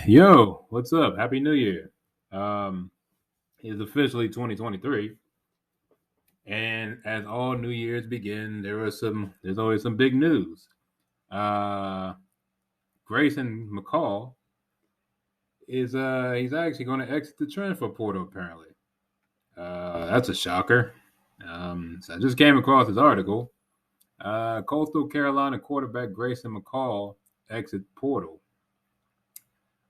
Yo, what's up? Happy New Year. Um, it's officially 2023, and as all New Year's begin, there's always some big news. Uh, Grayson Mccall he's actually going to exit the transfer portal apparently. That's a shocker. So I just came across this article. Coastal Carolina quarterback Grayson Mccall exit portal.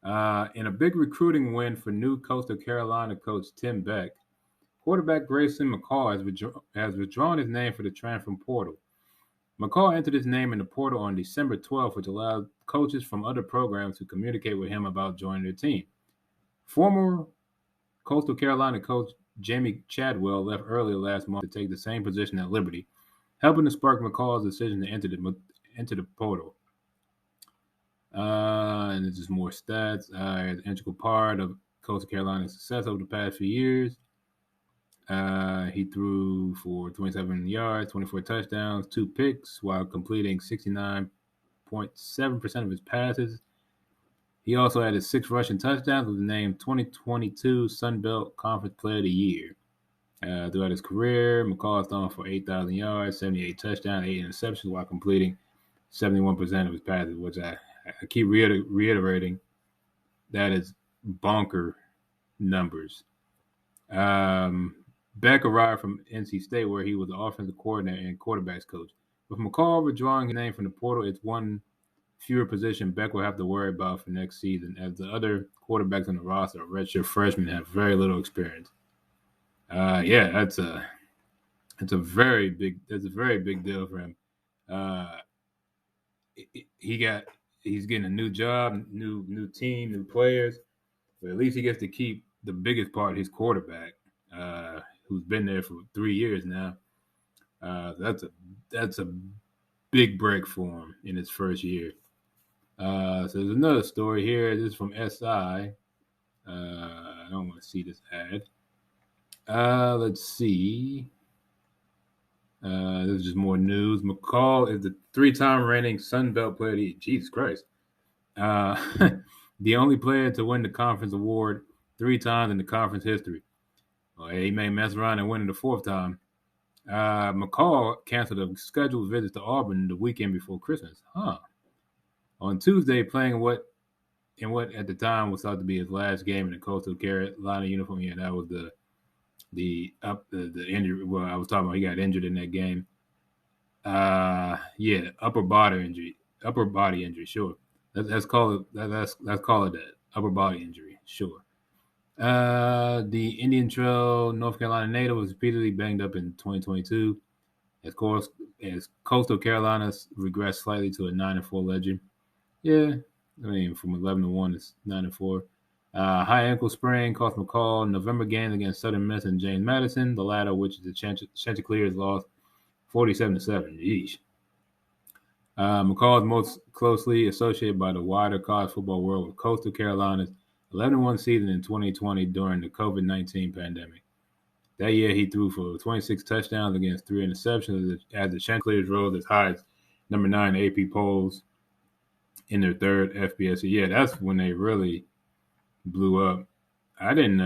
In a big recruiting win for new Coastal Carolina coach Tim Beck, quarterback Grayson Mccall has withdrawn his name for the transfer portal. McCall entered his name in the portal on December 12th, which allowed coaches from other programs to communicate with him about joining their team. Former Coastal Carolina coach Jamie Chadwell left earlier last month to take the same position at Liberty, helping to spark McCall's decision to enter the portal. And this is more stats. An integral part of Coastal Carolina's success over the past few years. He threw for 27 yards, 24 touchdowns, 2 picks, while completing 69.7% of his passes. He also had his 6 rushing touchdowns, was named 2022 Sun Belt Conference Player of the Year. Throughout his career, McCall has thrown for 8,000 yards, 78 touchdowns, 8 interceptions, while completing 71% of his passes, which I keep reiterating. That is bonker numbers. Beck arrived from NC State, where he was the offensive coordinator and quarterbacks coach. With McCall withdrawing his name from the portal, it's one fewer position Beck will have to worry about for next season, as the other quarterbacks on the roster are redshirt freshmen and have very little experience. That's a very big deal for him. He's getting a new job, new team, new players, but at least he gets to keep the biggest part, his quarterback, who's been there for 3 years now. That's a big break for him in his first year. So there's another story here. This is from SI. I don't want to see this ad. Let's see. This is just more news. McCall is the 3-time reigning Sun Belt Player of the Year. Jesus Christ. The only player to win the conference award 3 times in the conference history. Well, he may mess around and win it the 4th time. McCall canceled a scheduled visit to Auburn the weekend before Christmas. On Tuesday, playing what at the time was thought to be his last game in the Coastal Carolina uniform. Yeah, that was the injury. Well, I was talking about he got injured in that game. Upper body injury. Sure. Let's call it that. Upper body injury. Sure. The Indian Trail, North Carolina native was repeatedly banged up in 2022. As Coastal Carolina's regressed slightly to a 9-4 legend. Yeah, I mean from 11-1 it's 9-4. High ankle sprain cost McCall November games against Southern Miss and James Madison, the latter which the Chanticleers lost 47-7. Yeesh. McCall is most closely associated by the wider college football world with Coastal Carolina's 11-1 season in 2020 during the COVID-19 pandemic. That year, he threw for 26 touchdowns against 3 interceptions as the Chanticleers rose as high as number 9 AP polls in their 3rd FBS. Yeah, that's when they really blew up. I didn't.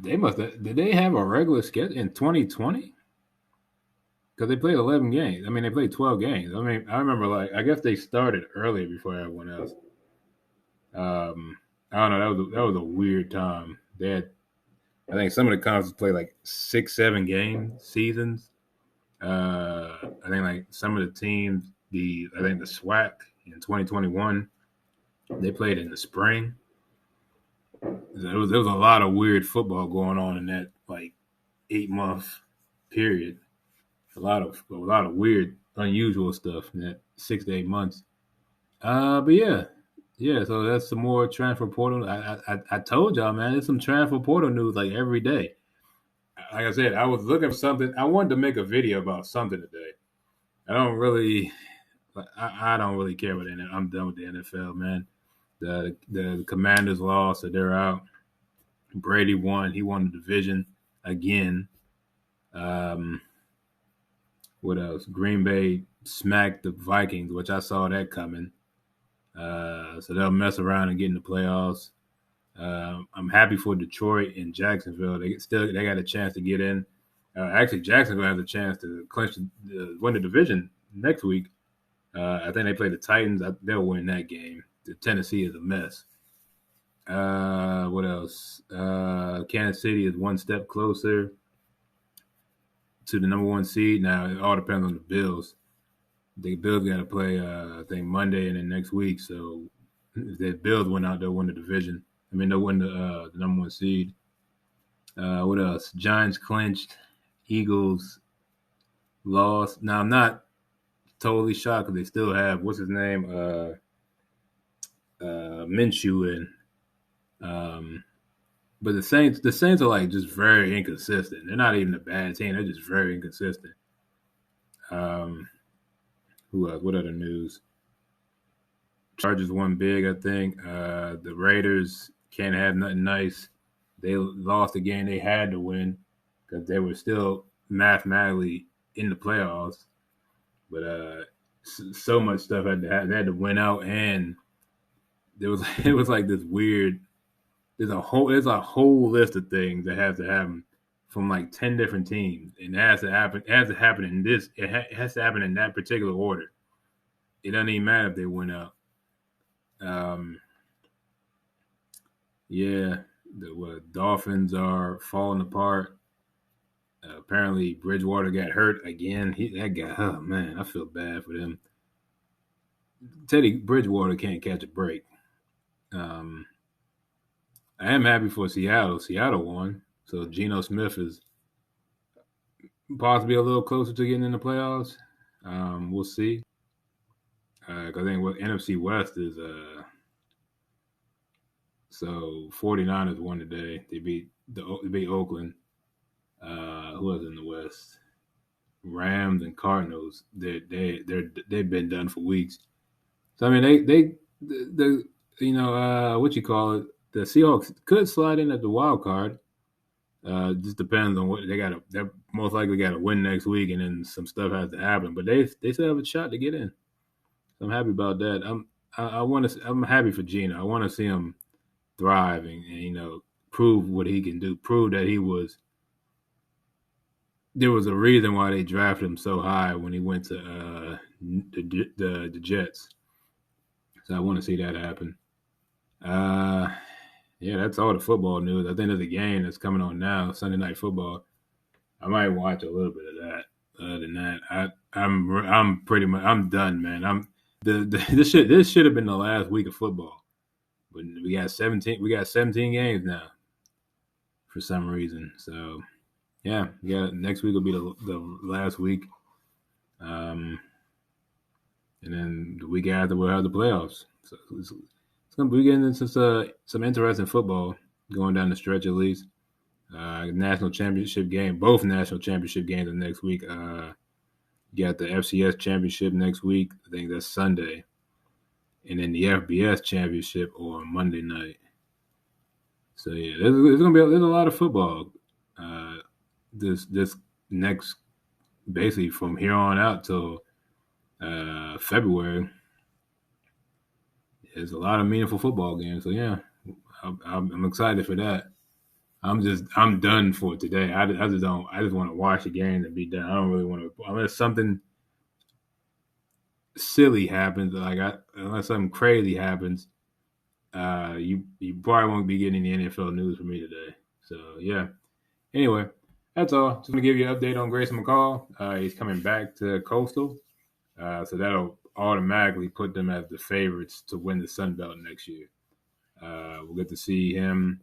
Did they have a regular schedule in 2020? Because they played 11 games. I mean, they played 12 games. I mean, I remember, I guess they started earlier before everyone else. I don't know. That was a weird time. They had, I think some of the conferences played 6-7 game seasons. I think some of the teams, the SWAC in 2021, they played in the spring. There was a lot of weird football going on in that 8-month period. A lot of weird, unusual stuff in that 6 to 8 months. But yeah. So that's some more transfer portal. I told y'all, man, there's some transfer portal news every day. Like I said, I was looking for something. I wanted to make a video about something today. I don't really care about it. I'm done with the NFL, man. The Commanders lost, so they're out. Brady won. He won the division again. What else? Green Bay smack the Vikings, which I saw that coming. So they'll mess around and get in the playoffs. I'm happy for Detroit and Jacksonville. They got a chance to get in. Actually, Jacksonville has a chance to win the division next week. I think they play the Titans. They'll win that game. The Tennessee is a mess. What else? Kansas City is one step closer to the number one seed. Now it all depends on the Bills. The Bills got to play, I think, Monday and then next week. So if the Bills win out, they'll win the division. I mean, they'll win the number one seed. What else? Giants clinched. Eagles lost. Now I'm not totally shocked because they still have what's his name, Minshew in. But the Saints are like just very inconsistent. They're not even a bad team. They're just very inconsistent. Who else? What other news? Chargers won big, I think. The Raiders can't have nothing nice. They lost the game they had to win because they were still mathematically in the playoffs. But so much stuff they had to win out, and it was like this weird. There's a whole list of things that have to happen from like 10 different teams, and it has to happen. It has to happen in this. It has to happen in that particular order. It doesn't even matter if they win out. Yeah, the Dolphins are falling apart. Apparently, Bridgewater got hurt again. That guy, oh man, I feel bad for them. Teddy Bridgewater can't catch a break. I am happy for Seattle. Seattle won, so Geno Smith is possibly a little closer to getting in the playoffs. We'll see. Because I think what NFC West is so 49ers won today. They beat Oakland. Who was in the West? Rams and Cardinals. They've been done for weeks. So I mean the what you call it, the Seahawks could slide in at the wild card. Just depends on what they most likely got to win next week, and then some stuff has to happen. But they still have a shot to get in. So I'm happy about that. I'm happy for Gino. I want to see him thriving and prove what he can do. Prove that there was a reason why they drafted him so high when he went to the Jets. So I want to see that happen. Yeah, that's all the football news. I think there's a game that's coming on now, Sunday Night Football. I might watch a little bit of that. Other than that, I'm pretty much done, man. This should have been the last week of football, but we got 17 games now for some reason. So yeah, next week will be the last week, and then the week after we'll have the playoffs. So it's gonna be getting into some interesting football going down the stretch at least. National championship game. Both national championship games are next week. You got the FCS championship next week. I think that's Sunday, and then the FBS championship on Monday night. So yeah, there's a lot of football. This next basically from here on out till February. There's a lot of meaningful football games. So yeah, I'm excited for that. I'm done for today. I just want to watch the game and be done. I don't really want to unless something silly happens, unless something crazy happens. You probably won't be getting any NFL news from me today. So yeah. Anyway, that's all. Just gonna give you an update on Grayson Mccall. He's coming back to Coastal, so that'll automatically put them as the favorites to win the Sun Belt next year. We'll get to see him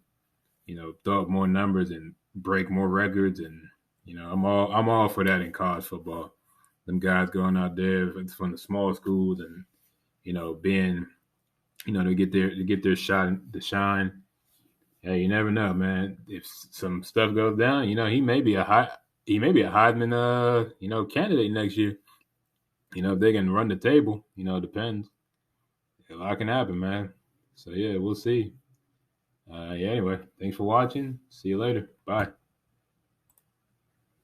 throw up more numbers and break more records, and I'm all for that in college football. Them guys going out there from the small schools and being to get their shot to shine. Hey, you never know, man. If some stuff goes down, he may be a Heisman candidate next year. If they can run the table, depends. A lot can happen, man. So yeah, we'll see. Yeah, anyway, thanks for watching. See you later. Bye.